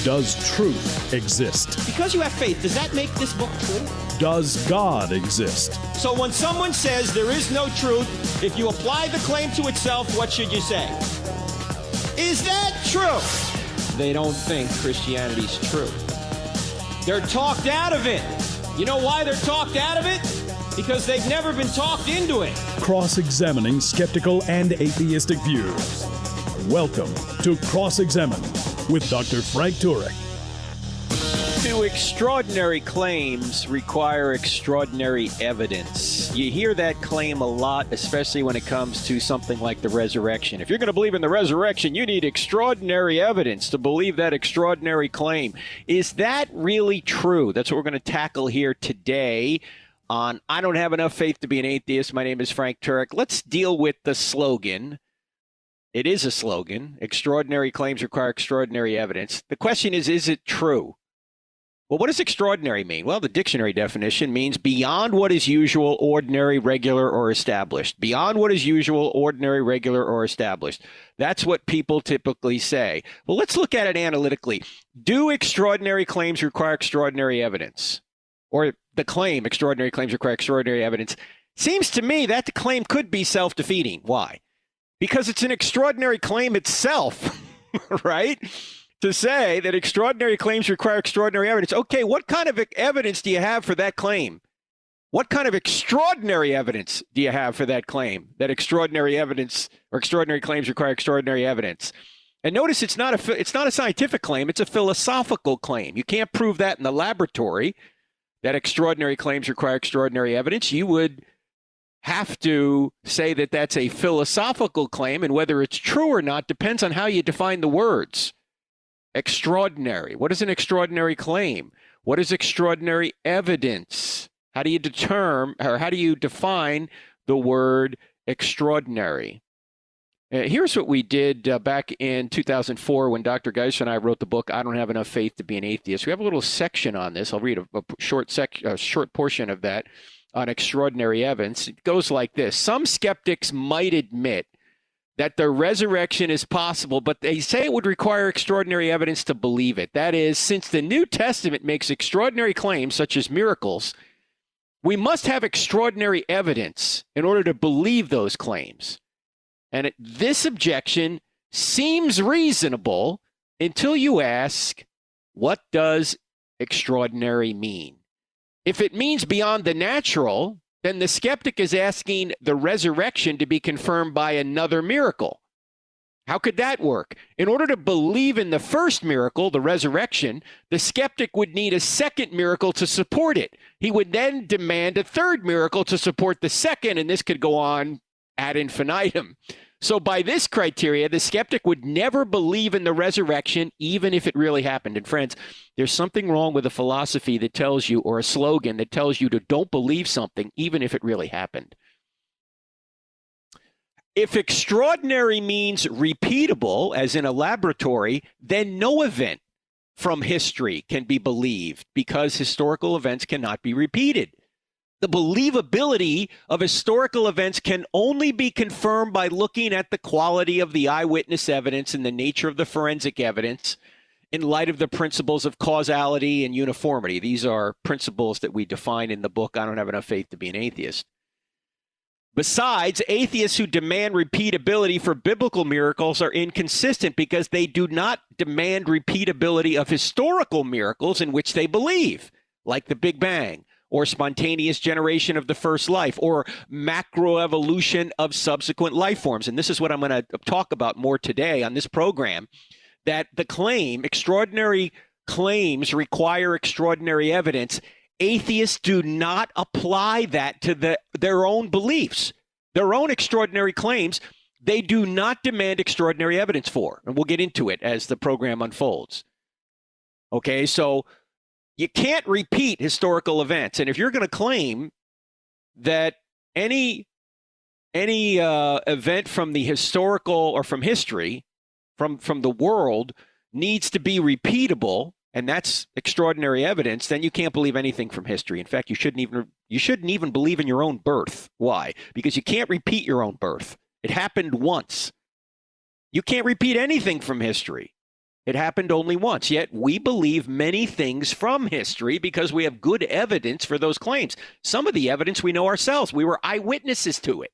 Does truth exist? Because you have faith, does that make this book true? Does God exist? So when someone says there is no truth, if you apply the claim to itself, what should you say? Is that true? They don't think Christianity's true. They're talked out of it. You know why they're talked out of it? Because they've never been talked into it. Cross-examining skeptical and atheistic views. Welcome to Cross-Examine with Dr. Frank Turek. Do extraordinary claims require extraordinary evidence? You hear that claim a lot, especially when it comes to something like the resurrection. If you're going to believe in the resurrection, you need extraordinary evidence to believe that extraordinary claim. Is that really true? That's what we're going to tackle here today on I Don't Have Enough Faith to Be an Atheist. My name is Frank Turek. Let's deal with the slogan. It is a slogan. Extraordinary claims require extraordinary evidence. The question is it true? Well, what does extraordinary mean? Well, the dictionary definition means beyond what is usual, ordinary, regular, or established. Beyond what is usual, ordinary, regular, or established. That's what people typically say. Well, let's look at it analytically. Do extraordinary claims require extraordinary evidence? Or the claim, extraordinary claims require extraordinary evidence. Seems to me that the claim could be self-defeating. Why? Because it's an extraordinary claim itself, right? To say that extraordinary claims require extraordinary evidence. Okay, what kind of evidence do you have for that claim? What kind of extraordinary evidence do you have for that claim? That extraordinary evidence or extraordinary claims require extraordinary evidence. And notice it's not a scientific claim, it's a philosophical claim. You can't prove that in the laboratory, that extraordinary claims require extraordinary evidence. You would have to say that that's a philosophical claim, and whether it's true or not depends on how you define the words. Extraordinary. What is an extraordinary claim? What is extraordinary evidence? How do you determine, or how do you define the word extraordinary? Here's what we did back in 2004 when Dr. Geisler and I wrote the book, I Don't Have Enough Faith to Be an Atheist. We have a little section on this. I'll read a short portion of that on extraordinary evidence. It goes like this. Some skeptics might admit that the resurrection is possible, but they say it would require extraordinary evidence to believe it. That is, since the New Testament makes extraordinary claims, such as miracles, we must have extraordinary evidence in order to believe those claims. And this objection seems reasonable until you ask, what does extraordinary mean? If it means beyond the natural, then the skeptic is asking the resurrection to be confirmed by another miracle. How could that work? In order to believe in the first miracle, the resurrection, the skeptic would need a second miracle to support it. He would then demand a third miracle to support the second, and this could go on ad infinitum. So by this criteria, the skeptic would never believe in the resurrection, even if it really happened. And friends, there's something wrong with a philosophy that tells you, or a slogan that tells you to don't believe something, even if it really happened. If extraordinary means repeatable, as in a laboratory, then no event from history can be believed because historical events cannot be repeated. The believability of historical events can only be confirmed by looking at the quality of the eyewitness evidence and the nature of the forensic evidence in light of the principles of causality and uniformity. These are principles that we define in the book, I Don't Have Enough Faith to Be an Atheist. Besides, atheists who demand repeatability for biblical miracles are inconsistent because they do not demand repeatability of historical miracles in which they believe, like the Big Bang, or spontaneous generation of the first life, or macroevolution of subsequent life forms. And this is what I'm going to talk about more today on this program, that the claim, extraordinary claims require extraordinary evidence. Atheists do not apply that to their own beliefs, their own extraordinary claims. They do not demand extraordinary evidence for. And we'll get into it as the program unfolds. Okay, so you can't repeat historical events. And if you're going to claim that any event from the historical or from history, from the world needs to be repeatable, and that's extraordinary evidence, then you can't believe anything from history. In fact, you shouldn't even believe in your own birth. Why? Because you can't repeat your own birth. It happened once. You can't repeat anything from history. It happened only once, yet we believe many things from history because we have good evidence for those claims. Some of the evidence we know ourselves. We were eyewitnesses to it.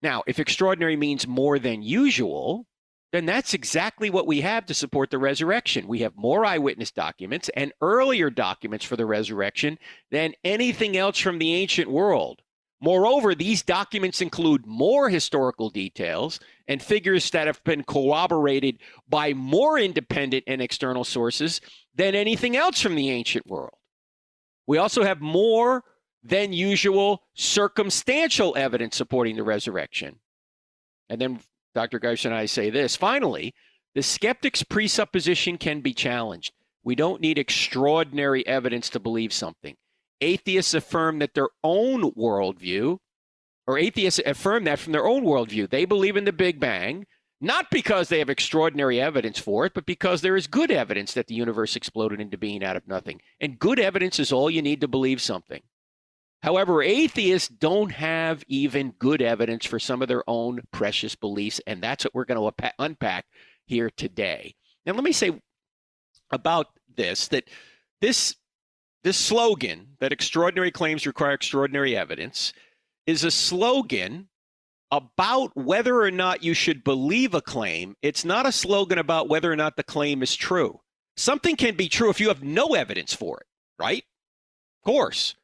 Now, if extraordinary means more than usual, then that's exactly what we have to support the resurrection. We have more eyewitness documents and earlier documents for the resurrection than anything else from the ancient world. Moreover, these documents include more historical details and figures that have been corroborated by more independent and external sources than anything else from the ancient world. We also have more than usual circumstantial evidence supporting the resurrection. And then Dr. Geisler and I say this. Finally, the skeptic's presupposition can be challenged. We don't need extraordinary evidence to believe something. Atheists affirm that their own worldview, or atheists affirm that from their own worldview. They believe in the Big Bang, not because they have extraordinary evidence for it, but because there is good evidence that the universe exploded into being out of nothing. And good evidence is all you need to believe something. However, atheists don't have even good evidence for some of their own precious beliefs, and that's what we're going to unpack here today. Now, let me say about this, that this slogan, that extraordinary claims require extraordinary evidence, is a slogan about whether or not you should believe a claim. It's not a slogan about whether or not the claim is true. Something can be true if you have no evidence for it, right? Of course.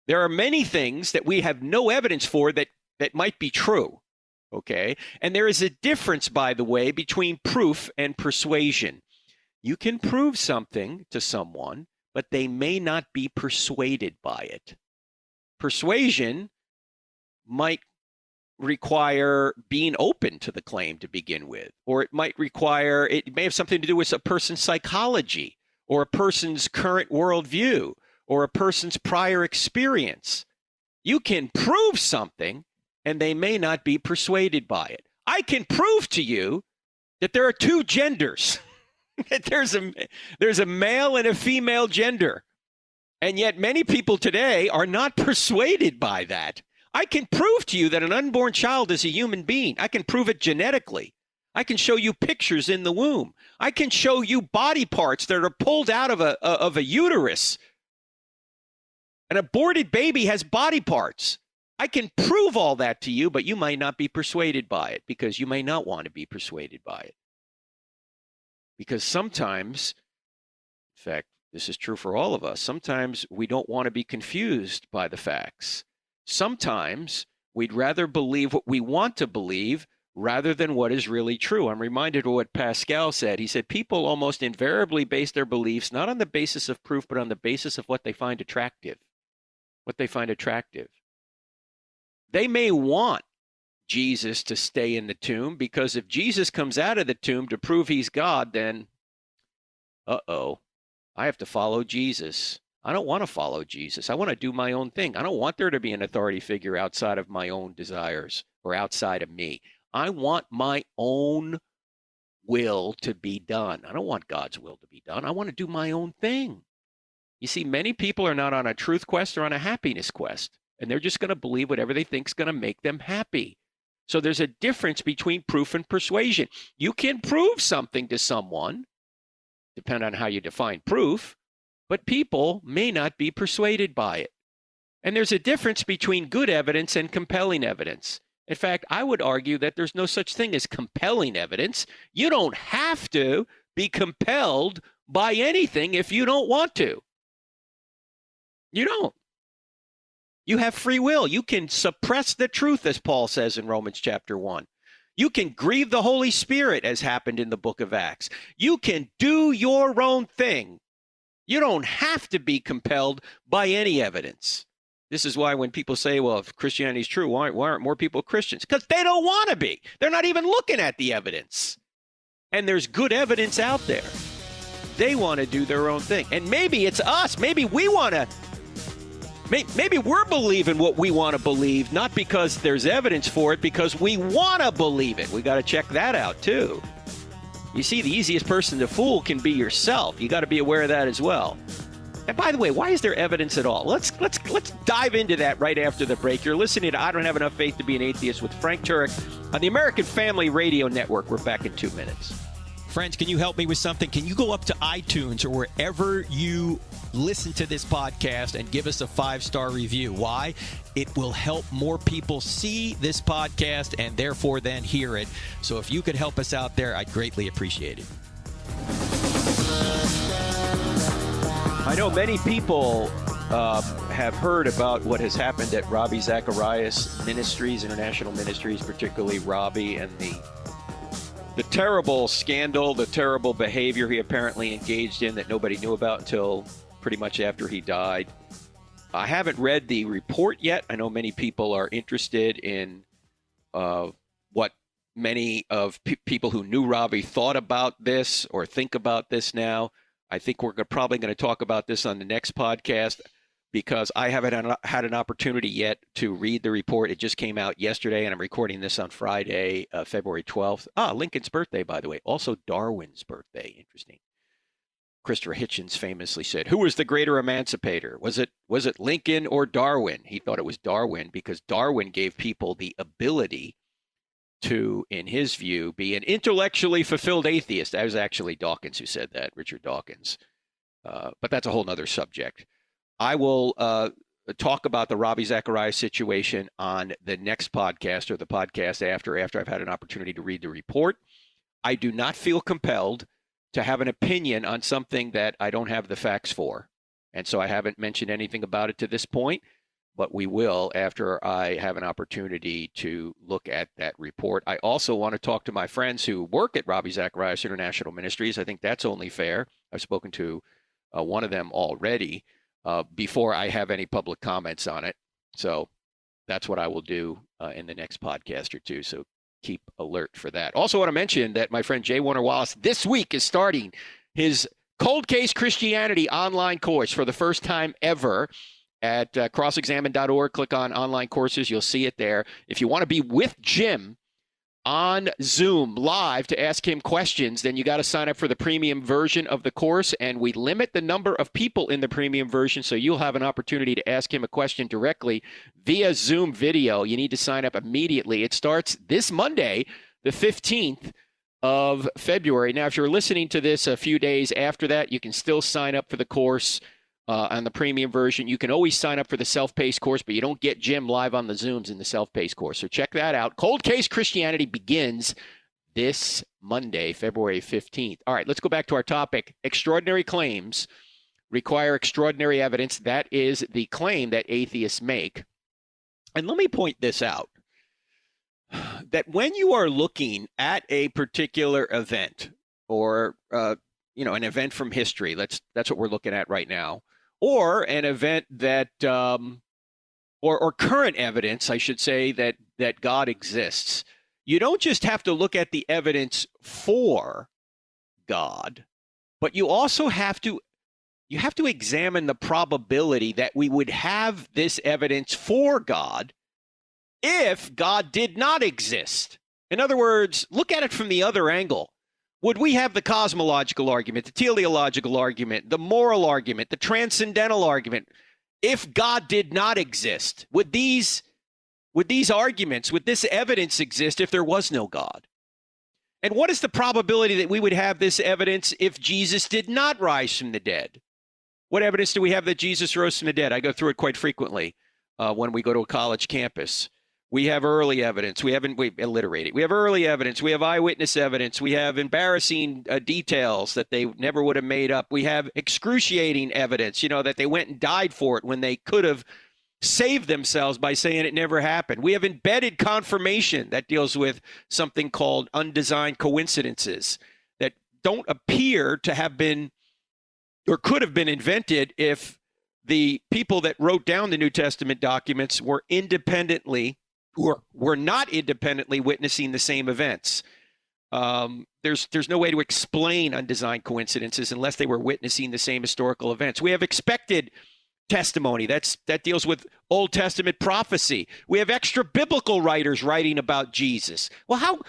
There are many things that we have no evidence for that might be true, okay? And there is a difference, by the way, between proof and persuasion. You can prove something to someone, but they may not be persuaded by it. Persuasion might require being open to the claim to begin with, or it may have something to do with a person's psychology or a person's current worldview or a person's prior experience. You can prove something and they may not be persuaded by it. I can prove to you that there are two genders. That there's a male and a female gender. And yet many people today are not persuaded by that. I can prove to you that an unborn child is a human being. I can prove it genetically. I can show you pictures in the womb. I can show you body parts that are pulled out of a uterus. An aborted baby has body parts. I can prove all that to you, but you might not be persuaded by it because you may not want to be persuaded by it. Because sometimes, in fact, this is true for all of us, sometimes we don't want to be confused by the facts. Sometimes we'd rather believe what we want to believe rather than what is really true. I'm reminded of what Pascal said. He said, people almost invariably base their beliefs not on the basis of proof, but on the basis of what they find attractive. They may want Jesus to stay in the tomb because if Jesus comes out of the tomb to prove he's God, then, I have to follow Jesus. I don't want to follow Jesus. I want to do my own thing. I don't want there to be an authority figure outside of my own desires or outside of me. I want my own will to be done. I don't want God's will to be done. I want to do my own thing. You see, many people are not on a truth quest or on a happiness quest, and they're just going to believe whatever they think is going to make them happy. So there's a difference between proof and persuasion. You can prove something to someone, depending on how you define proof, but people may not be persuaded by it. And there's a difference between good evidence and compelling evidence. In fact, I would argue that there's no such thing as compelling evidence. You don't have to be compelled by anything if you don't want to. You don't. You have free will. You can suppress the truth, as Paul says in Romans chapter 1. You can grieve the Holy Spirit, as happened in the book of Acts. You can do your own thing. You don't have to be compelled by any evidence. This is why when people say, well, if Christianity is true, why aren't more people Christians? Because they don't want to be. They're not even looking at the evidence. And there's good evidence out there. They want to do their own thing. And maybe it's us. Maybe we want to. Maybe we're believing what we want to believe, not because there's evidence for it, because we want to believe it. We got to check that out, too. You see, the easiest person to fool can be yourself. You got to be aware of that as well. And by the way, why is there evidence at all? Let's dive into that right after the break. You're listening to I Don't Have Enough Faith to Be an Atheist with Frank Turek on the American Family Radio Network. We're back in 2 minutes. Friends, can you help me with something? Can you go up to iTunes or wherever you listen to this podcast and give us a 5-star review? Why? It will help more people see this podcast and therefore then hear it. So if you could help us out there, I'd greatly appreciate it. I know many people have heard about what has happened at Ravi Zacharias Ministries, International Ministries, particularly Ravi, and the terrible scandal, the terrible behavior he apparently engaged in that nobody knew about until pretty much after he died. I haven't read the report yet. I know many people are interested in what many of people who knew Ravi thought about this or think about this now. I think we're probably going to talk about this on the next podcast because I haven't had an opportunity yet to read the report. It just came out yesterday, and I'm recording this on Friday, February 12th. Lincoln's birthday, by the way. Also Darwin's birthday. Interesting. Christopher Hitchens famously said, who was the greater emancipator? Was it Lincoln or Darwin? He thought it was Darwin because Darwin gave people the ability to, in his view, be an intellectually fulfilled atheist. That was actually Dawkins who said that, Richard Dawkins. But that's a whole nother subject. I will talk about the Ravi Zacharias situation on the next podcast or the podcast after I've had an opportunity to read the report. I do not feel compelled to have an opinion on something that I don't have the facts for. And so I haven't mentioned anything about it to this point. But we will after I have an opportunity to look at that report. I also want to talk to my friends who work at Ravi Zacharias International Ministries. I think that's only fair. I've spoken to one of them already before I have any public comments on it. So that's what I will do in the next podcast or two. So keep alert for that. Also want to mention that my friend Jay Warner Wallace this week is starting his Cold Case Christianity online course for the first time ever. At crossexamine.org, click on online courses. You'll see it there. If you want to be with Jim on Zoom live to ask him questions, then you got to sign up for the premium version of the course. And we limit the number of people in the premium version, so you'll have an opportunity to ask him a question directly via Zoom video. You need to sign up immediately. It starts this Monday, the 15th of February. Now, if you're listening to this a few days after that, you can still sign up for the course. On the premium version. You can always sign up for the self-paced course, but you don't get Jim live on the Zooms in the self-paced course. So check that out. Cold Case Christianity begins this Monday, February 15th. All right, let's go back to our topic. Extraordinary claims require extraordinary evidence. That is the claim that atheists make. And let me point this out, that when you are looking at a particular event or, an event from history, that's what we're looking at right now, or an event that, or current evidence, I should say, that God exists. You don't just have to look at the evidence for God, but you also have to examine the probability that we would have this evidence for God if God did not exist. In other words, look at it from the other angle. Would we have the cosmological argument, the teleological argument, the moral argument, the transcendental argument, if God did not exist? Would these arguments, would this evidence exist if there was no God? And what is the probability that we would have this evidence if Jesus did not rise from the dead? What evidence do we have that Jesus rose from the dead? I go through it quite frequently when we go to a college campus. We have early evidence. We alliterate it. We have early evidence. We have eyewitness evidence. We have embarrassing details that they never would have made up. We have excruciating evidence, that they went and died for it when they could have saved themselves by saying it never happened. We have embedded confirmation that deals with something called undesigned coincidences that don't appear to have been or could have been invented if the people that wrote down the New Testament documents were not independently witnessing the same events. There's no way to explain undesigned coincidences unless they were witnessing the same historical events. We have expected testimony that deals with Old Testament prophecy. We have extra biblical writers writing about Jesus. Well,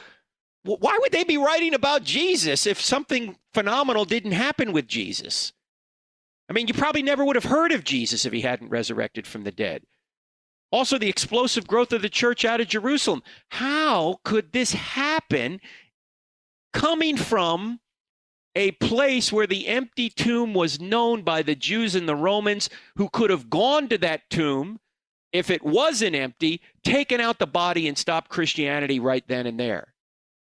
why would they be writing about Jesus if something phenomenal didn't happen with Jesus? I mean, you probably never would have heard of Jesus if he hadn't resurrected from the dead. Also, the explosive growth of the church out of Jerusalem. How could this happen coming from a place where the empty tomb was known by the Jews and the Romans, who could have gone to that tomb if it wasn't empty, taken out the body and stopped Christianity right then and there?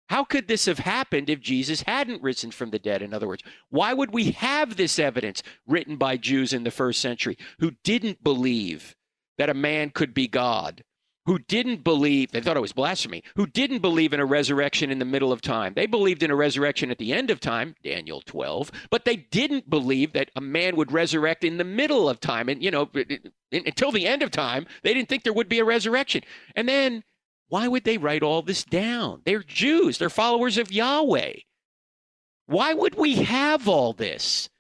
How could this have happened if Jesus hadn't risen from the dead? In other words, why would we have this evidence written by Jews in the first century who didn't believe that a man could be God, who didn't believe, they thought it was blasphemy, who didn't believe in a resurrection in the middle of time? They believed in a resurrection at the end of time, Daniel 12, but they didn't believe that a man would resurrect in the middle of time. And, until the end of time, they didn't think there would be a resurrection. And then, why would they write all this down? They're Jews. They're followers of Yahweh. Why would we have all this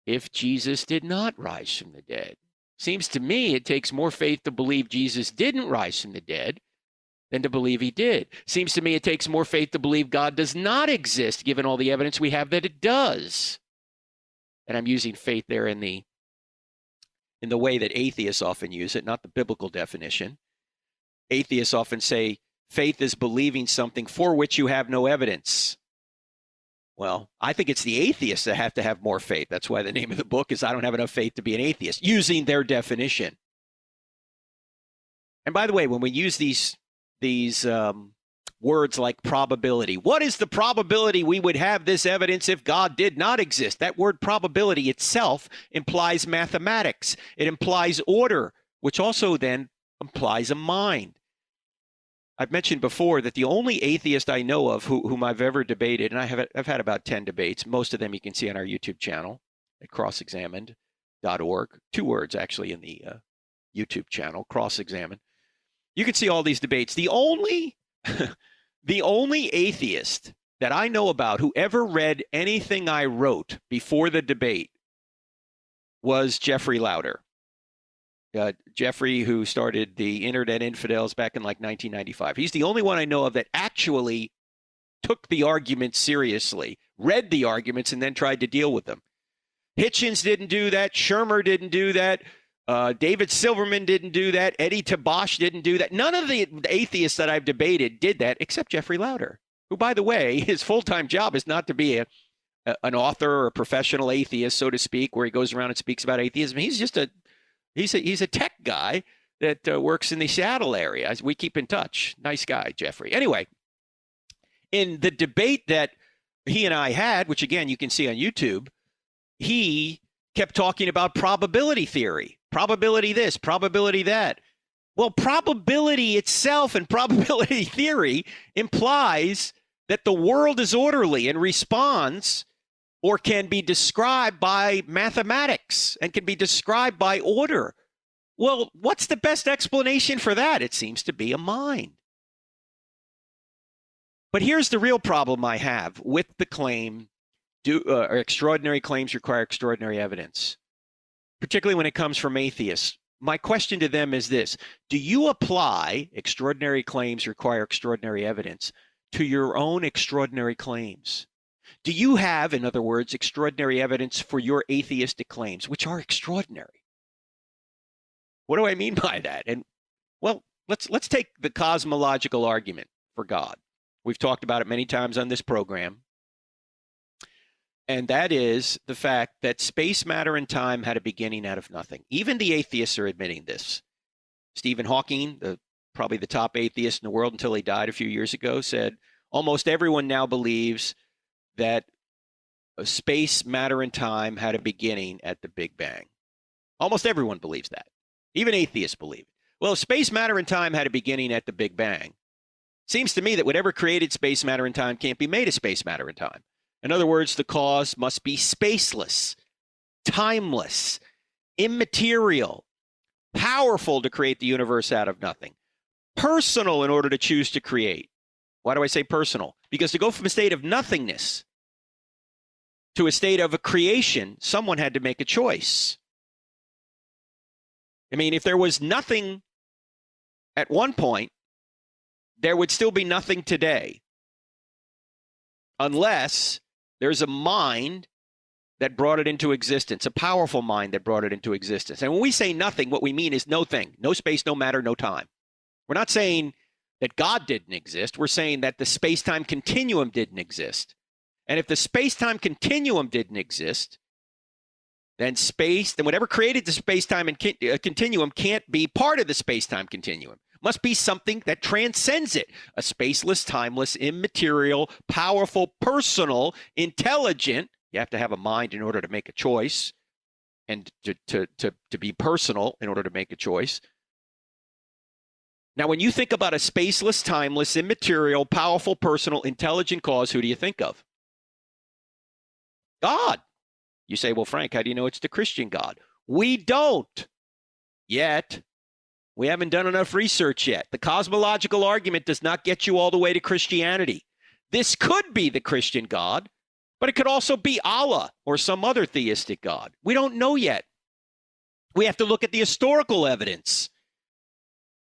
if Jesus did not rise from the dead? Seems to me it takes more faith to believe Jesus didn't rise from the dead than to believe he did. Seems to me it takes more faith to believe God does not exist, given all the evidence we have that it does. And I'm using faith there in the way that atheists often use it, not the biblical definition. Atheists often say faith is believing something for which you have no evidence. Well, I think it's the atheists that have to have more faith. That's why the name of the book is I Don't Have Enough Faith to Be an Atheist, using their definition. And by the way, when we use these words like probability, what is the probability we would have this evidence if God did not exist? That word probability itself implies mathematics. It implies order, which also then implies a mind. I've mentioned before that the only atheist I know of whom I've ever debated, and I've had about 10 debates, most of them you can see on our YouTube channel at crossexamined.org. 2 words actually in the YouTube channel, cross-examined. You can see all these debates. The only atheist that I know about who ever read anything I wrote before the debate was Jeffrey Lauder. Jeffrey, who started the Internet Infidels back in like 1995. He's the only one I know of that actually took the arguments seriously, read the arguments, and then tried to deal with them. Hitchens didn't do that. Shermer didn't do that. David Silverman didn't do that. Eddie Tabash didn't do that. None of the atheists that I've debated did that except Jeffrey Lauder, who, by the way, his full-time job is not to be an author or a professional atheist, so to speak, where he goes around and speaks about atheism. He's just He's a tech guy that works in the Seattle area. We keep in touch. Nice guy, Jeffrey. Anyway, in the debate that he and I had, which again you can see on YouTube, he kept talking about probability theory. Probability this, probability that. Well, probability itself and probability theory implies that the world is orderly and responds or can be described by mathematics and can be described by order. Well, what's the best explanation for that? It seems to be a mind. But here's the real problem I have with the claim, extraordinary claims require extraordinary evidence, particularly when it comes from atheists. My question to them is this: do you apply extraordinary claims require extraordinary evidence to your own extraordinary claims? Do you have, in other words, extraordinary evidence for your atheistic claims, which are extraordinary? What do I mean by that? And well, let's take the cosmological argument for God. We've talked about it many times on this program. And that is the fact that space, matter, and time had a beginning out of nothing. Even the atheists are admitting this. Stephen Hawking, probably the top atheist in the world until he died a few years ago, said almost everyone now believes that space, matter, and time had a beginning at the Big Bang. Almost everyone believes that. Even atheists believe it. Well, if space, matter, and time had a beginning at the Big Bang, seems to me that whatever created space, matter, and time can't be made of space, matter, and time. In other words, the cause must be spaceless, timeless, immaterial, powerful to create the universe out of nothing, personal in order to choose to create. Why do I say personal? Because to go from a state of nothingness to a state of a creation, someone had to make a choice. I mean, if there was nothing at one point, there would still be nothing today. Unless there's a mind that brought it into existence, a powerful mind that brought it into existence. And when we say nothing, what we mean is no thing, no space, no matter, no time. We're not saying that God didn't exist. We're saying that the space-time continuum didn't exist. And if the space-time continuum didn't exist, then whatever created the space-time and continuum can't be part of the space-time continuum. Must be something that transcends it. A spaceless, timeless, immaterial, powerful, personal, intelligent. You have to have a mind in order to make a choice, and to be personal in order to make a choice. Now, when you think about a spaceless, timeless, immaterial, powerful, personal, intelligent cause, who do you think of? God. You say, well, Frank, how do you know it's the Christian God? We don't yet. We haven't done enough research yet. The cosmological argument does not get you all the way to Christianity. This could be the Christian God, but it could also be Allah or some other theistic God. We don't know yet. We have to look at the historical evidence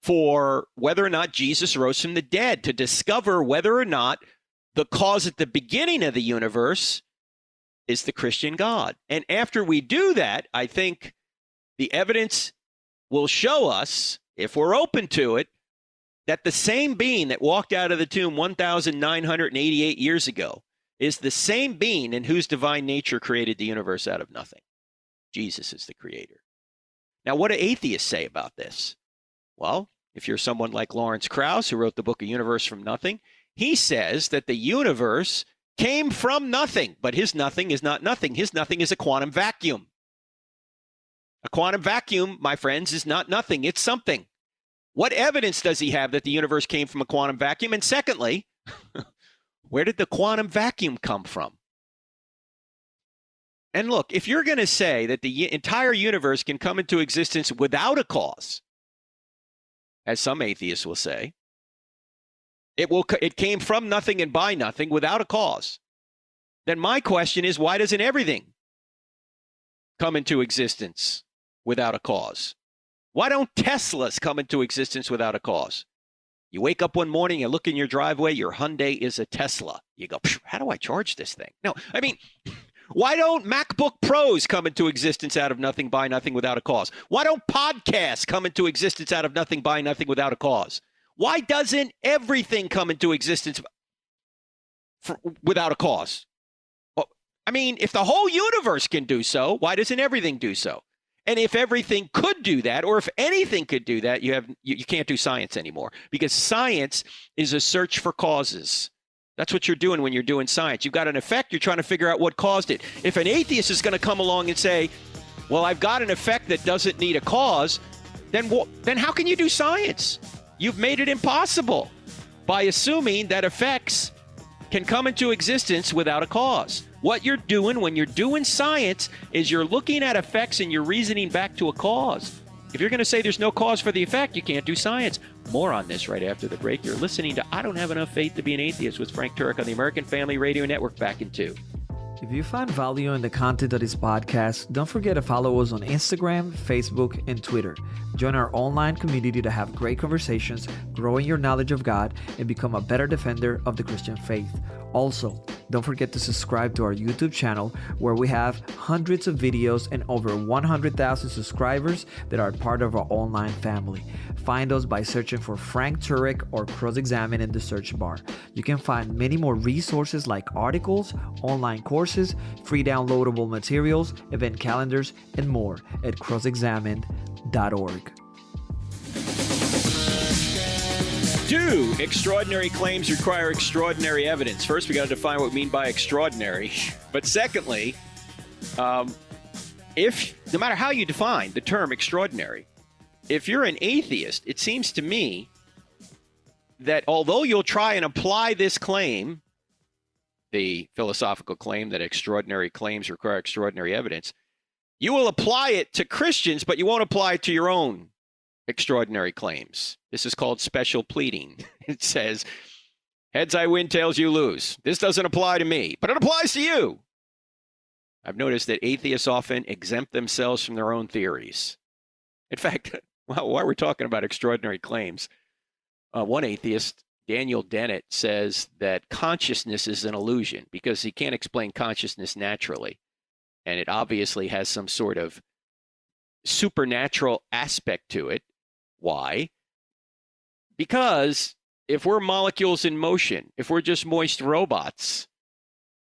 for whether or not Jesus rose from the dead to discover whether or not the cause at the beginning of the universe is the Christian God. And after we do that, I think the evidence will show us, if we're open to it, that the same being that walked out of the tomb 1,988 years ago is the same being in whose divine nature created the universe out of nothing. Jesus is the creator. Now, what do atheists say about this? Well, if you're someone like Lawrence Krauss, who wrote the book A Universe from Nothing, he says that the universe came from nothing, but his nothing is not nothing. His nothing is a quantum vacuum. A quantum vacuum, my friends, is not nothing. It's something. What evidence does he have that the universe came from a quantum vacuum? And secondly, where did the quantum vacuum come from? And look, if you're going to say that the entire universe can come into existence without a cause, as some atheists will say, it came from nothing and by nothing without a cause, then my question is, why doesn't everything come into existence without a cause? Why don't Teslas come into existence without a cause? You wake up one morning, you look in your driveway, your Hyundai is a Tesla. You go, how do I charge this thing? No, I mean, why don't MacBook Pros come into existence out of nothing, by nothing, without a cause? Why don't podcasts come into existence out of nothing, by nothing, without a cause? Why doesn't everything come into existence without a cause? Well, I mean, if the whole universe can do so, why doesn't everything do so? And if everything could do that, or if anything could do that, you can't do science anymore, because science is a search for causes. That's what you're doing when you're doing science. You've got an effect, you're trying to figure out what caused it. If an atheist is going to come along and say, well, I've got an effect that doesn't need a cause, then how can you do science? You've made it impossible by assuming that effects can come into existence without a cause. What you're doing when you're doing science is you're looking at effects and you're reasoning back to a cause. If you're going to say there's no cause for the effect, you can't do science. More on this right after the break. You're listening to I Don't Have Enough Faith to Be an Atheist with Frank Turek on the American Family Radio Network, back in 2. If you find value in the content of this podcast, don't forget to follow us on Instagram, Facebook, and Twitter. Join our online community to have great conversations, grow in your knowledge of God, and become a better defender of the Christian faith. Also, don't forget to subscribe to our YouTube channel, where we have hundreds of videos and over 100,000 subscribers that are part of our online family. Find us by searching for Frank Turek or Cross-Examine in the search bar. You can find many more resources like articles, online courses, free downloadable materials, event calendars, and more at crossexamined.org. Do extraordinary claims require extraordinary evidence? First, we got to define what we mean by extraordinary. But secondly, if no matter how you define the term extraordinary, if you're an atheist, it seems to me that although you'll try and apply this claim, the philosophical claim that extraordinary claims require extraordinary evidence, you will apply it to Christians, but you won't apply it to your own extraordinary claims. This is called special pleading. It says, heads I win, tails you lose. This doesn't apply to me, but it applies to you. I've noticed that atheists often exempt themselves from their own theories. In fact, while we're talking about extraordinary claims, one atheist, Daniel Dennett, says that consciousness is an illusion because he can't explain consciousness naturally. and it obviously has some sort of supernatural aspect to it. Why? Because if we're molecules in motion, if we're just moist robots,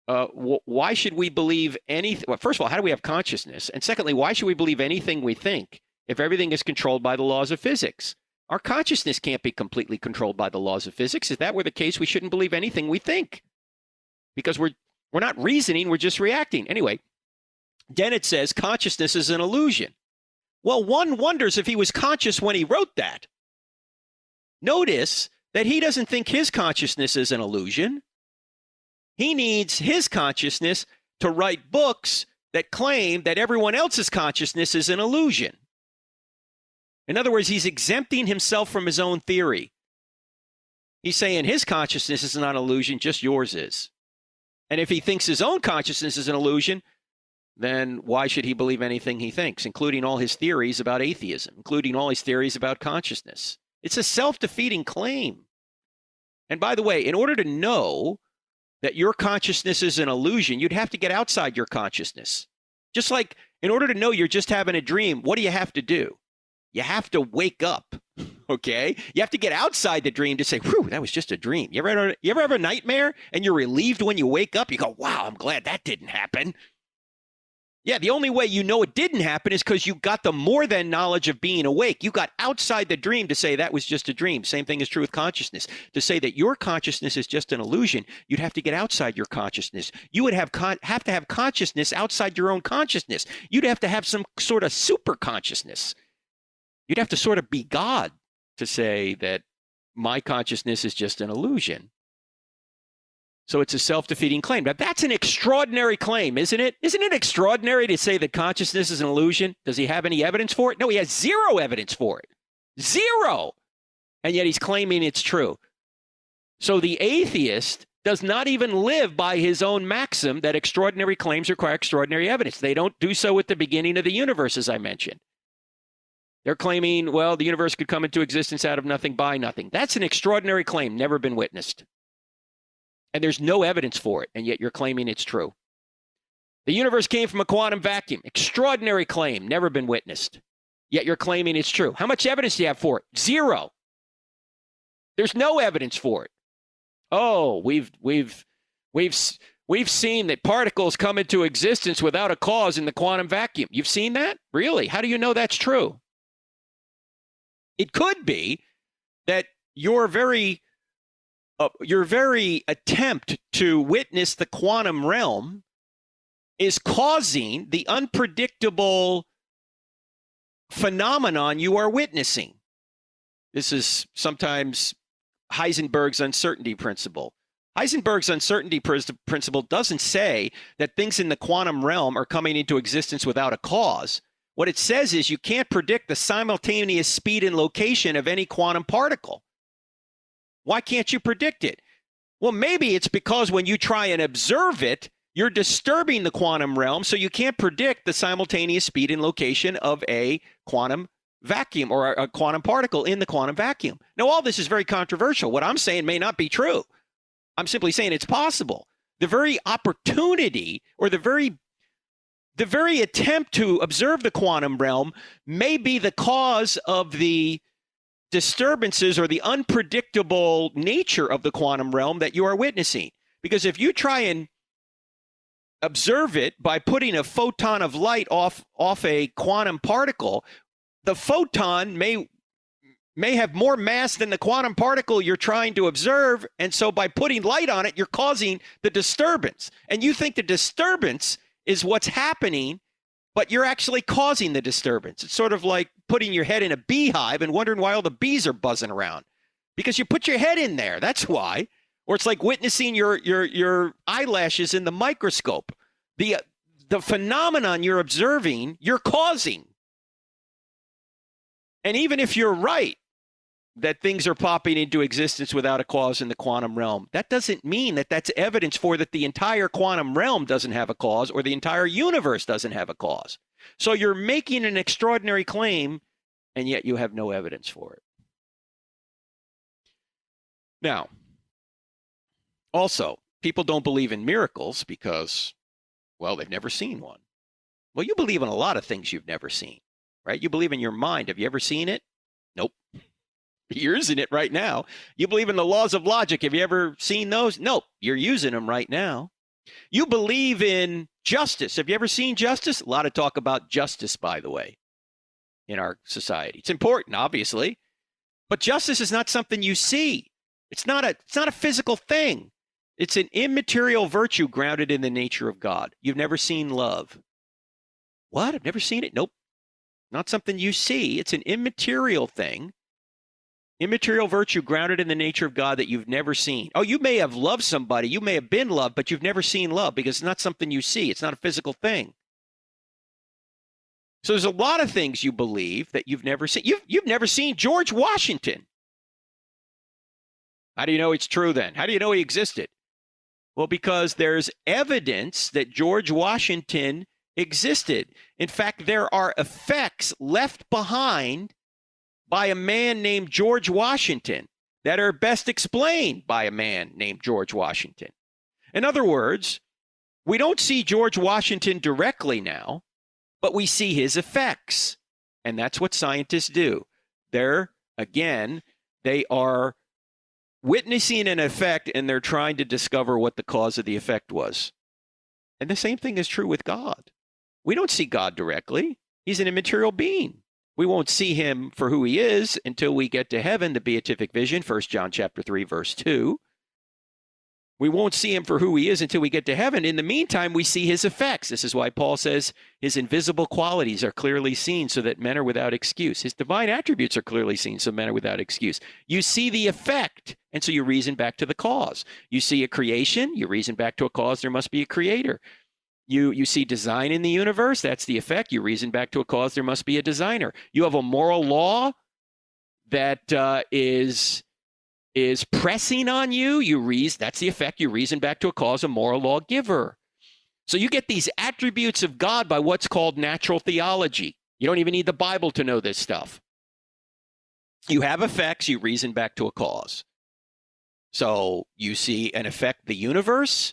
why should we believe anything? Well, first of all, how do we have consciousness? And secondly, why should we believe anything we think if everything is controlled by the laws of physics? Our consciousness can't be completely controlled by the laws of physics. If that were the case, we shouldn't believe anything we think, because we're not reasoning, we're just reacting. Anyway, Dennett says consciousness is an illusion. Well, one wonders if he was conscious when he wrote that. Notice that he doesn't think his consciousness is an illusion. He needs his consciousness to write books that claim that everyone else's consciousness is an illusion. In other words, he's exempting himself from his own theory. He's saying his consciousness is not an illusion, just yours is. And if he thinks his own consciousness is an illusion, then why should he believe anything he thinks, including all his theories about atheism, including all his theories about consciousness? It's a self-defeating claim. And by the way, in order to know that your consciousness is an illusion, you'd have to get outside your consciousness. Just like in order to know you're just having a dream, what do you have to do? You have to wake up, okay? You have to get outside the dream to say, whew, that was just a dream. You ever have a nightmare and you're relieved when you wake up? You go, wow, I'm glad that didn't happen. Yeah, the only way you know it didn't happen is because you got the more than knowledge of being awake. You got outside the dream to say that was just a dream. Same thing is true with consciousness. To say that your consciousness is just an illusion, you'd have to get outside your consciousness. You would have to have consciousness outside your own consciousness. You'd have to have some sort of super consciousness. You'd have to sort of be God to say that my consciousness is just an illusion. So it's a self-defeating claim. Now, that's an extraordinary claim, isn't it? Isn't it extraordinary to say that consciousness is an illusion? Does he have any evidence for it? No, he has zero evidence for it. Zero! And yet he's claiming it's true. So the atheist does not even live by his own maxim that extraordinary claims require extraordinary evidence. They don't do so at the beginning of the universe, as I mentioned. They're claiming, well, the universe could come into existence out of nothing by nothing. That's an extraordinary claim, never been witnessed. And there's no evidence for it, and yet you're claiming it's true. The universe came from a quantum vacuum. Extraordinary claim, never been witnessed. Yet you're claiming it's true. How much evidence do you have for it? Zero. There's no evidence for it. Oh, we've seen that particles come into existence without a cause in the quantum vacuum. You've seen that? Really? How do you know that's true? It could be that your very attempt to witness the quantum realm is causing the unpredictable phenomenon you are witnessing. This is sometimes Heisenberg's uncertainty principle. Heisenberg's uncertainty principle doesn't say that things in the quantum realm are coming into existence without a cause. What it says is you can't predict the simultaneous speed and location of any quantum particle. Why can't you predict it? Well, maybe it's because when you try and observe it, you're disturbing the quantum realm, so you can't predict the simultaneous speed and location of a quantum vacuum or a quantum particle in the quantum vacuum. Now, all this is very controversial. What I'm saying may not be true. I'm simply saying it's possible. The very opportunity or the very attempt to observe the quantum realm may be the cause of the disturbances or the unpredictable nature of the quantum realm that you are witnessing. Because if you try and observe it by putting a photon of light off a quantum particle, the photon may have more mass than the quantum particle you're trying to observe, and so by putting light on it, you're causing the disturbance. And you think the disturbance is what's happening, but you're actually causing the disturbance. It's sort of like putting your head in a beehive and wondering why all the bees are buzzing around. Because you put your head in there, that's why. Or it's like witnessing your eyelashes in the microscope. The phenomenon you're observing, you're causing. And even if you're right that things are popping into existence without a cause in the quantum realm, that doesn't mean that that's evidence for that the entire quantum realm doesn't have a cause or the entire universe doesn't have a cause. So you're making an extraordinary claim, and yet you have no evidence for it. Now, also, people don't believe in miracles because, well, they've never seen one. Well, you believe in a lot of things you've never seen, right? You believe in your mind. Have you ever seen it? Nope. You're using it right now. You believe in the laws of logic. Have you ever seen those? Nope. You're using them right now. You believe in justice. Have you ever seen justice? A lot of talk about justice, by the way, in our society. It's important, obviously, but justice is not something you see. It's not a physical thing. It's an immaterial virtue grounded in the nature of God. You've never seen love. What? I've never seen it? Nope. Not something you see. It's an immaterial thing. Immaterial virtue grounded in the nature of God that you've never seen. Oh, you may have loved somebody. You may have been loved, but you've never seen love because it's not something you see. It's not a physical thing. So there's a lot of things you believe that you've never seen. You've never seen George Washington. How do you know it's true then? How do you know he existed? Well, because there's evidence that George Washington existed. In fact, there are effects left behind by a man named George Washington that are best explained by a man named George Washington. In other words, we don't see George Washington directly now, but we see his effects. And that's what scientists do. They are witnessing an effect, and they're trying to discover what the cause of the effect was. And the same thing is true with God. We don't see God directly. He's an immaterial being. We won't see him for who he is until we get to heaven, the beatific vision, 1 John chapter 3, verse 2. We won't see him for who he is until we get to heaven. In the meantime, we see his effects. This is why Paul says his invisible qualities are clearly seen so that men are without excuse. His divine attributes are clearly seen so men are without excuse. You see the effect, and so you reason back to the cause. You see a creation, you reason back to a cause, there must be a creator. You see design in the universe, that's the effect. You reason back to a cause, there must be a designer. You have a moral law that is pressing on you. That's the effect. You reason back to a cause, a moral lawgiver. So you get these attributes of God by what's called natural theology. You don't even need the Bible to know this stuff. You have effects, you reason back to a cause. So you see an effect, the universe.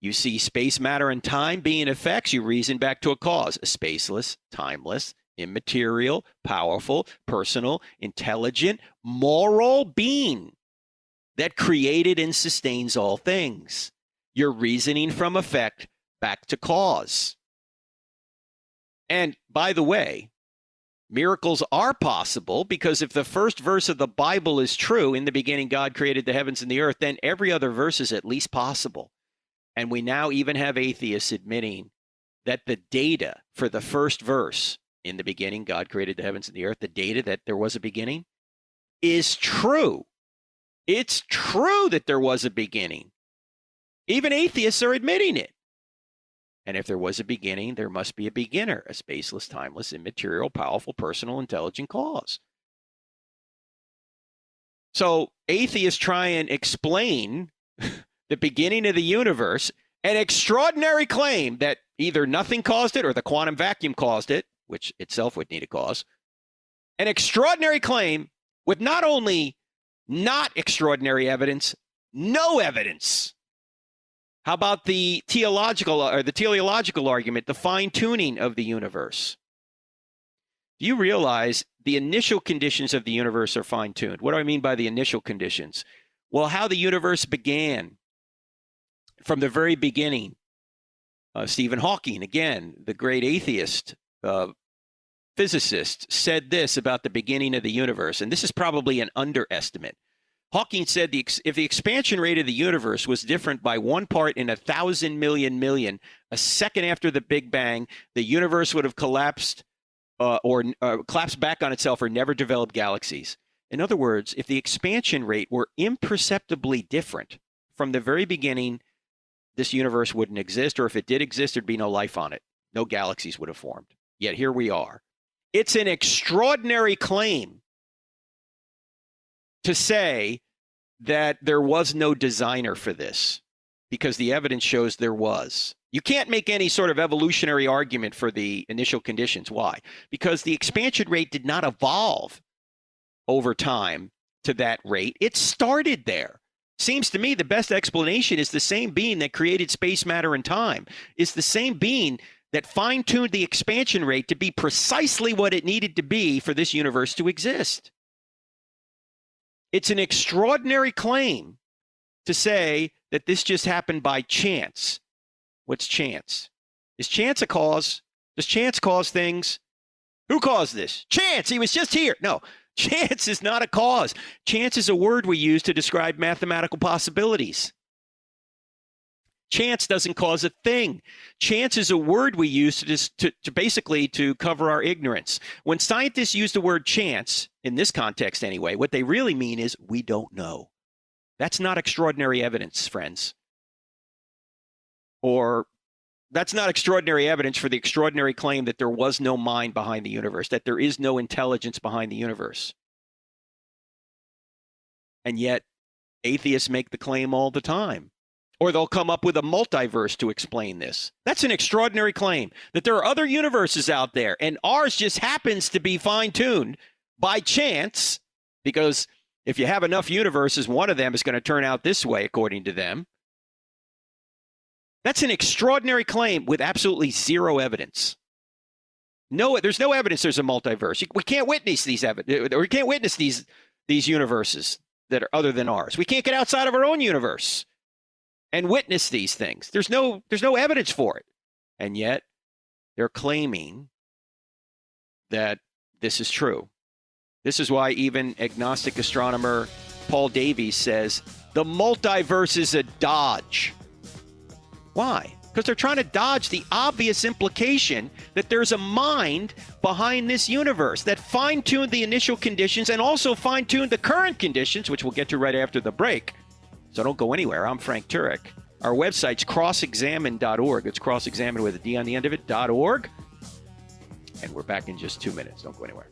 You see space, matter, and time being effects. You reason back to a cause, a spaceless, timeless, immaterial, powerful, personal, intelligent, moral being that created and sustains all things. You're reasoning from effect back to cause. And by the way, miracles are possible because if the first verse of the Bible is true, in the beginning God created the heavens and the earth, then every other verse is at least possible. And we now even have atheists admitting that the data for the first verse, in the beginning, God created the heavens and the earth, the data that there was a beginning, is true. It's true that there was a beginning. Even atheists are admitting it. And if there was a beginning, there must be a beginner, a spaceless, timeless, immaterial, powerful, personal, intelligent cause. So atheists try and explain the beginning of the universe, an extraordinary claim that either nothing caused it or the quantum vacuum caused it, which itself would need a cause. An extraordinary claim with not only not extraordinary evidence, no evidence. How about the teleological argument, the fine-tuning of the universe? Do you realize the initial conditions of the universe are fine-tuned? What do I mean by the initial conditions? Well, how the universe began. From the very beginning, Stephen Hawking, again, the great atheist physicist, said this about the beginning of the universe, and this is probably an underestimate. Hawking said if the expansion rate of the universe was different by 1 part in 1,000 million, a second after the Big Bang, the universe would have collapsed or collapsed back on itself or never developed galaxies. In other words, if the expansion rate were imperceptibly different from the very beginning, this universe wouldn't exist, or if it did exist, there'd be no life on it. No galaxies would have formed. Yet here we are. It's an extraordinary claim to say that there was no designer for this, because the evidence shows there was. You can't make any sort of evolutionary argument for the initial conditions. Why? Because the expansion rate did not evolve over time to that rate. It started there. Seems to me the best explanation is the same being that created space, matter, and time. It's the same being that fine-tuned the expansion rate to be precisely what it needed to be for this universe to exist. It's an extraordinary claim to say that this just happened by chance. What's chance? Is chance a cause? Does chance cause things? Who caused this? Chance. He was just here. No, chance is not a cause. Chance is a word we use to describe mathematical possibilities. Chance doesn't cause a thing. Chance is a word we use to basically to cover our ignorance. When scientists use the word chance, in this context anyway, what they really mean is we don't know. That's not extraordinary evidence, friends. Or that's not extraordinary evidence for the extraordinary claim that there was no mind behind the universe, that there is no intelligence behind the universe. And yet, atheists make the claim all the time. Or they'll come up with a multiverse to explain this. That's an extraordinary claim, that there are other universes out there, and ours just happens to be fine-tuned by chance, because if you have enough universes, one of them is going to turn out this way, according to them. That's an extraordinary claim with absolutely zero evidence. No, there's no evidence there's a multiverse. We can't witness we can't witness these universes that are other than ours. We can't get outside of our own universe and witness these things. There's no evidence for it. And yet, they're claiming that this is true. This is why even agnostic astronomer Paul Davies says the multiverse is a dodge. Why? Because they're trying to dodge the obvious implication that there's a mind behind this universe that fine-tuned the initial conditions and also fine-tuned the current conditions, which we'll get to right after the break. So don't go anywhere. I'm Frank Turek. Our website's crossexamine.org. It's crossexamine with a D on the end of it, .org. And we're back in just 2 minutes. Don't go anywhere.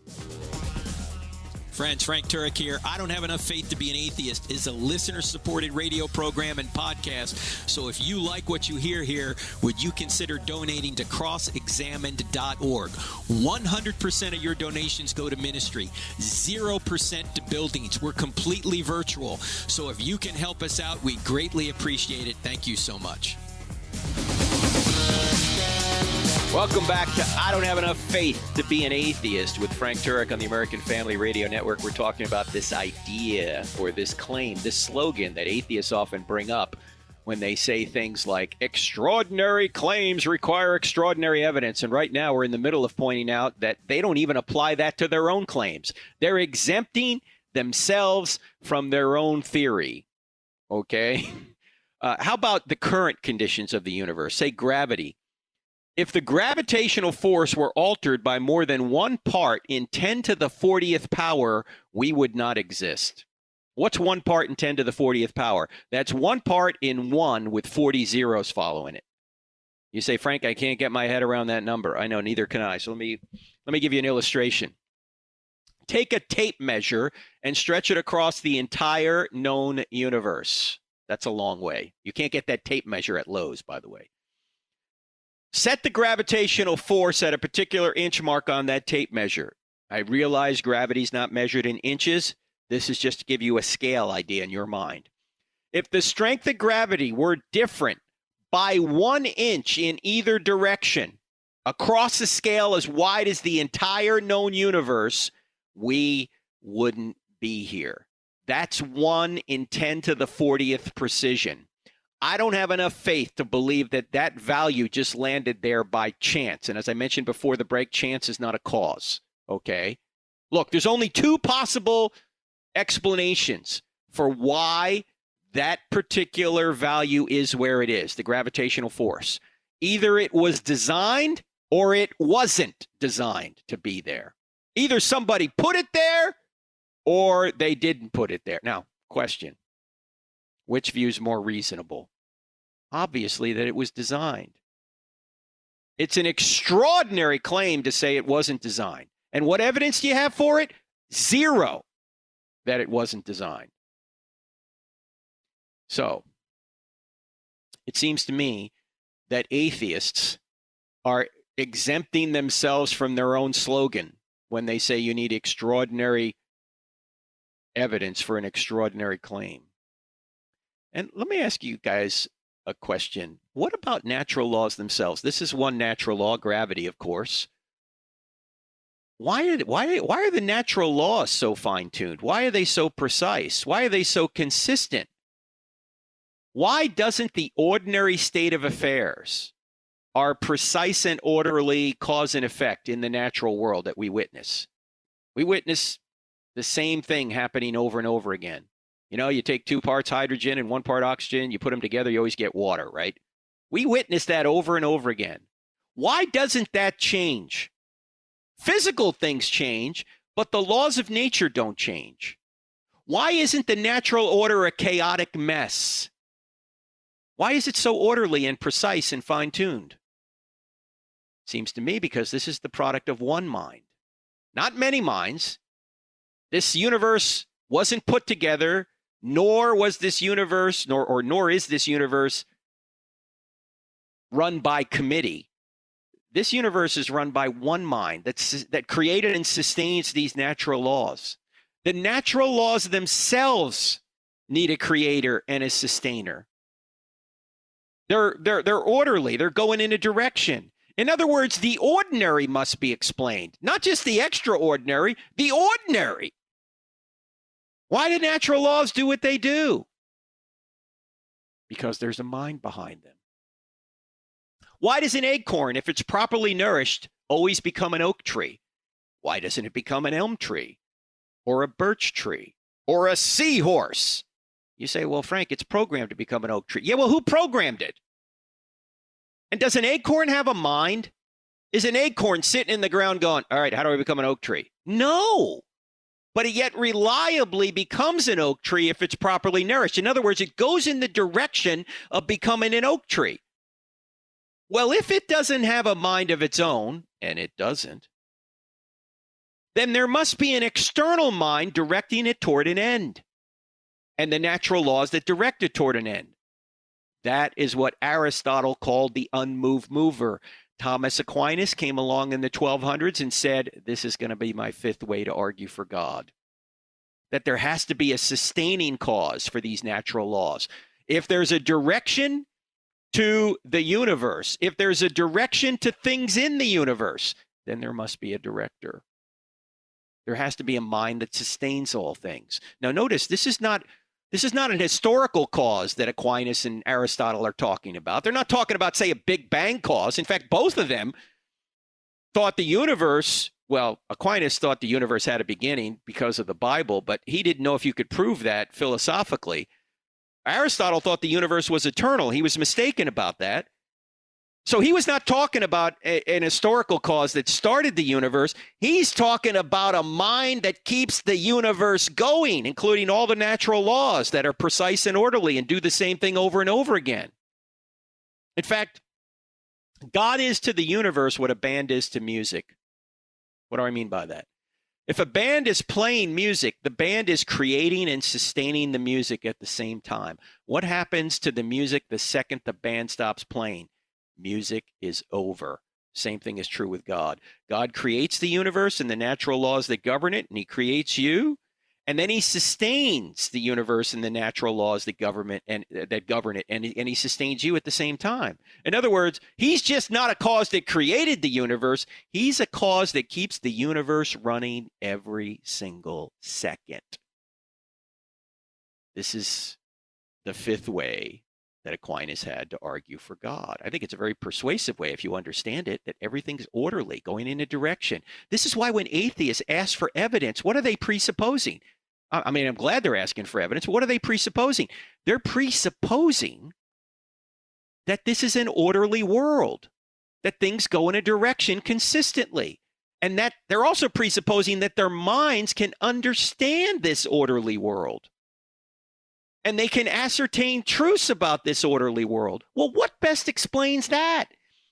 Friends, Frank Turek here. I Don't Have Enough Faith to Be an Atheist is a listener-supported radio program and podcast. So if you like what you hear here, would you consider donating to crossexamined.org? 100% of your donations go to ministry, 0% to buildings. We're completely virtual. So if you can help us out, we greatly appreciate it. Thank you so much. Welcome back to I Don't Have Enough Faith to Be an Atheist with Frank Turek on the American Family Radio Network. We're talking about this idea or this claim, this slogan that atheists often bring up when they say things like extraordinary claims require extraordinary evidence. And right now we're in the middle of pointing out that they don't even apply that to their own claims. They're exempting themselves from their own theory. Okay? How about the current conditions of the universe? Say gravity. If the gravitational force were altered by more than 1 part in 10 to the 40th power, we would not exist. What's 1 part in 10 to the 40th power? That's 1 part in 1 with 40 zeros following it. You say, Frank, I can't get my head around that number. I know, neither can I. So let me give you an illustration. Take a tape measure and stretch it across the entire known universe. That's a long way. You can't get that tape measure at Lowe's, by the way. Set the gravitational force at a particular inch mark on that tape measure. I realize gravity's not measured in inches. This is just to give you a scale idea in your mind. If the strength of gravity were different by 1 inch in either direction, across a scale as wide as the entire known universe, we wouldn't be here. That's 1 in 10 to the 40th precision. I don't have enough faith to believe that that value just landed there by chance. And as I mentioned before the break, chance is not a cause, okay? Look, there's only 2 possible explanations for why that particular value is where it is, the gravitational force. Either it was designed or it wasn't designed to be there. Either somebody put it there or they didn't put it there. Now, question, which view is more reasonable? Obviously that it was designed. It's an extraordinary claim to say it wasn't designed. And what evidence do you have for it? 0 that it wasn't designed. So, it seems to me that atheists are exempting themselves from their own slogan when they say you need extraordinary evidence for an extraordinary claim. And let me ask you guys a question. What about natural laws themselves? This is one natural law, gravity, of course. Why are the natural laws so fine-tuned? Why are they so precise? Why are they so consistent? Why doesn't the ordinary state of affairs, our precise and orderly cause and effect in the natural world that we witness? We witness the same thing happening over and over again. You know, you take 2 parts hydrogen and 1 part oxygen, you put them together, you always get water, right? We witness that over and over again. Why doesn't that change? Physical things change, but the laws of nature don't change. Why isn't the natural order a chaotic mess? Why is it so orderly and precise and fine-tuned? Seems to me because this is the product of one mind, not many minds. This universe wasn't put together, nor was this universe, nor is this universe run by committee. This universe is run by one mind that created and sustains these natural laws. The natural laws themselves need a creator and a sustainer. They're orderly. They're going in a direction. In other words, the ordinary must be explained, not just the extraordinary, the ordinary. Why do natural laws do what they do? Because there's a mind behind them. Why does an acorn, if it's properly nourished, always become an oak tree? Why doesn't it become an elm tree or a birch tree or a seahorse? You say, well, Frank, it's programmed to become an oak tree. Yeah, well, who programmed it? And does an acorn have a mind? Is an acorn sitting in the ground going, all right, how do I become an oak tree? No. But it yet reliably becomes an oak tree if it's properly nourished. In other words, it goes in the direction of becoming an oak tree. Well, if it doesn't have a mind of its own, and it doesn't, then there must be an external mind directing it toward an end, and the natural laws that direct it toward an end. That is what Aristotle called the unmoved mover. Thomas Aquinas came along in the 1200s and said, this is going to be my 5th way to argue for God. That there has to be a sustaining cause for these natural laws. If there's a direction to the universe, if there's a direction to things in the universe, then there must be a director. There has to be a mind that sustains all things. Now notice, this is not an historical cause that Aquinas and Aristotle are talking about. They're not talking about, say, a Big Bang cause. In fact, both of them thought the universe, well, Aquinas thought the universe had a beginning because of the Bible, but he didn't know if you could prove that philosophically. Aristotle thought the universe was eternal. He was mistaken about that. So he was not talking about an historical cause that started the universe. He's talking about a mind that keeps the universe going, including all the natural laws that are precise and orderly and do the same thing over and over again. In fact, God is to the universe what a band is to music. What do I mean by that? If a band is playing music, the band is creating and sustaining the music at the same time. What happens to the music the second the band stops playing? Music is over. Same thing is true with God. God creates the universe and the natural laws that govern it, and he creates you, and then he sustains the universe and the natural laws that govern it, and he sustains you at the same time. In other words, he's just not a cause that created the universe. He's a cause that keeps the universe running every single second. This is the 5th way that Aquinas had to argue for God. I think it's a very persuasive way if you understand it, that everything's orderly, going in a direction. This is why when atheists ask for evidence, what are they presupposing? I mean, I'm glad they're asking for evidence. What are they presupposing? They're presupposing that this is an orderly world, that things go in a direction consistently, and that they're also presupposing that their minds can understand this orderly world. And they can ascertain truths about this orderly world. Well, what best explains that?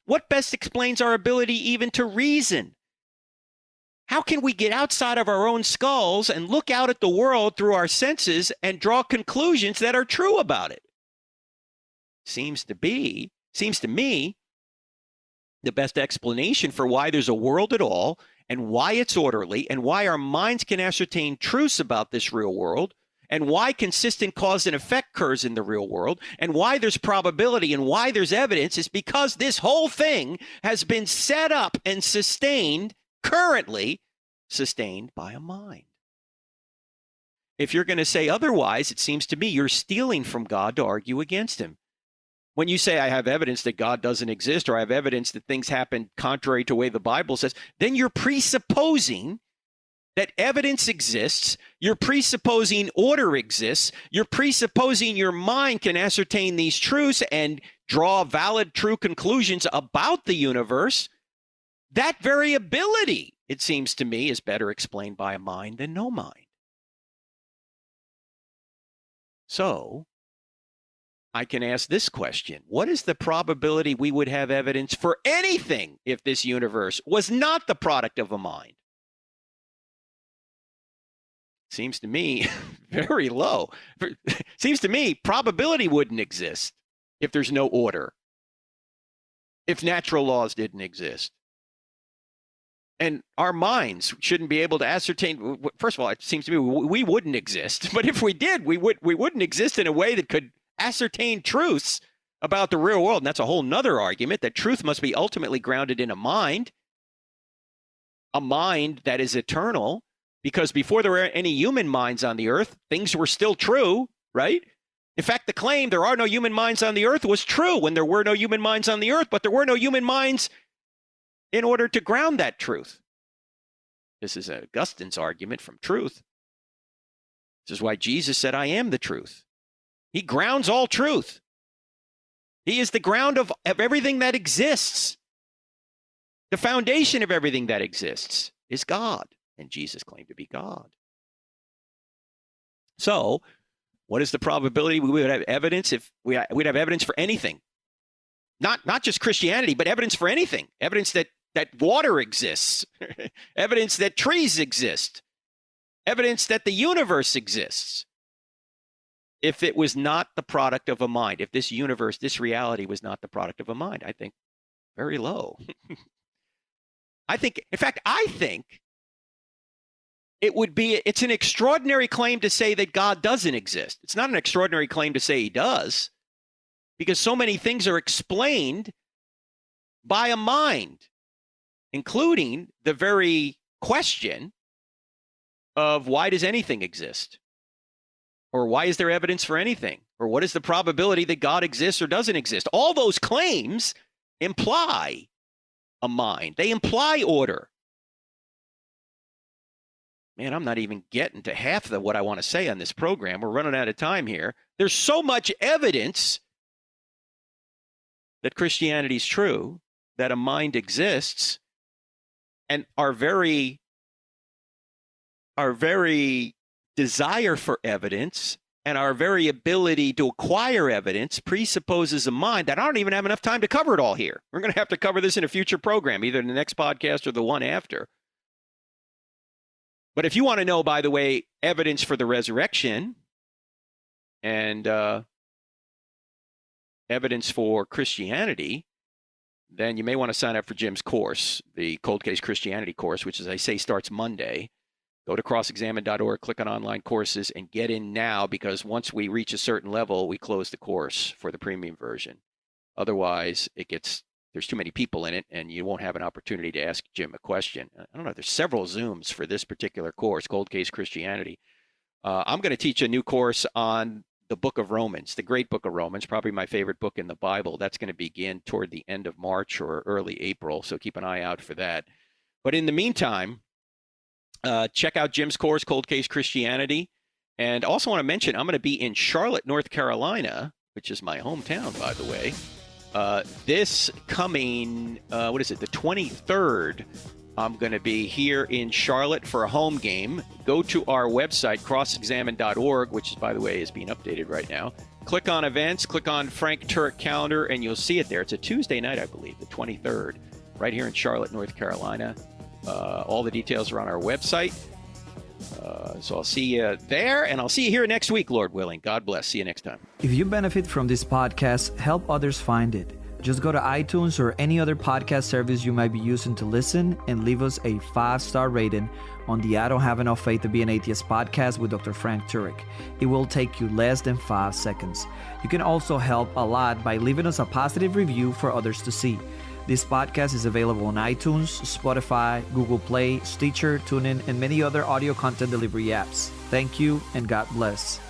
What best explains our ability even to reason? How can we get outside of our own skulls and look out at the world through our senses and draw conclusions that are true about it? Seems to me, the best explanation for why there's a world at all and why it's orderly and why our minds can ascertain truths about this real world and why consistent cause and effect occurs in the real world, and why there's probability and why there's evidence is because this whole thing has been set up and sustained, currently sustained by a mind. If you're going to say otherwise, it seems to me you're stealing from God to argue against him. When you say I have evidence that God doesn't exist, or I have evidence that things happen contrary to the way the Bible says, then you're presupposing that evidence exists, you're presupposing order exists, you're presupposing your mind can ascertain these truths and draw valid, true conclusions about the universe. That variability, it seems to me, is better explained by a mind than no mind. So, I can ask this question. What is the probability we would have evidence for anything if this universe was not the product of a mind? Seems to me very low. Seems to me probability wouldn't exist if there's no order, if natural laws didn't exist. And our minds shouldn't be able to ascertain. First of all, it seems to me we wouldn't exist. But if we did, we wouldn't exist in a way that could ascertain truths about the real world. And that's a whole nother argument, that truth must be ultimately grounded in a mind that is eternal. Because before there were any human minds on the earth, things were still true, right? In fact, the claim there are no human minds on the earth was true when there were no human minds on the earth, but there were no human minds in order to ground that truth. This is Augustine's argument from truth. This is why Jesus said, I am the truth. He grounds all truth. He is the ground of everything that exists. The foundation of everything that exists is God, and Jesus claimed to be God. So, what is the probability we would have evidence if we'd have evidence for anything? Not just Christianity, but evidence for anything. Evidence that water exists. Evidence that trees exist. Evidence that the universe exists. If it was not the product of a mind, if this universe, this reality was not the product of a mind, I think very low. I think it's an extraordinary claim to say that God doesn't exist. It's not an extraordinary claim to say he does, because so many things are explained by a mind, including the very question of why does anything exist? Or why is there evidence for anything? Or what is the probability that God exists or doesn't exist? All those claims imply a mind. They imply order. Man, I'm not even getting to half of what I want to say on this program. We're running out of time here. There's so much evidence that Christianity is true, that a mind exists, and our very desire for evidence and our very ability to acquire evidence presupposes a mind that I don't even have enough time to cover it all here. We're going to have to cover this in a future program, either in the next podcast or the one after. But if you want to know, by the way, evidence for the resurrection and evidence for Christianity, then you may want to sign up for Jim's course, the Cold Case Christianity course, which, as I say, starts Monday. Go to crossexamine.org, click on online courses, and get in now, because once we reach a certain level, we close the course for the premium version. Otherwise, there's too many people in it, and you won't have an opportunity to ask Jim a question. I don't know. There's several Zooms for this particular course, Cold Case Christianity. I'm going to teach a new course on the book of Romans, the great book of Romans, probably my favorite book in the Bible. That's going to begin toward the end of March or early April, so keep an eye out for that. But in the meantime, check out Jim's course, Cold Case Christianity. And also want to mention, I'm going to be in Charlotte, North Carolina, which is my hometown, by the way. This coming, the 23rd, I'm going to be here in Charlotte for a home game. Go to our website, crossexamine.org, which, by the way, is being updated right now. Click on events, click on Frank Turek calendar, and you'll see it there. It's a Tuesday night, I believe, the 23rd, right here in Charlotte, North Carolina. All the details are on our website. So I'll see you there, and I'll see you here next week, Lord willing. God bless. See you next time. If you benefit from this podcast, help others find it. Just go to iTunes or any other podcast service you might be using to listen and leave us a 5-star rating on the I Don't Have Enough Faith to Be an Atheist podcast with Dr. Frank Turek. It will take you less than 5 seconds. You can also help a lot by leaving us a positive review for others to see. This podcast is available on iTunes, Spotify, Google Play, Stitcher, TuneIn, and many other audio content delivery apps. Thank you and God bless.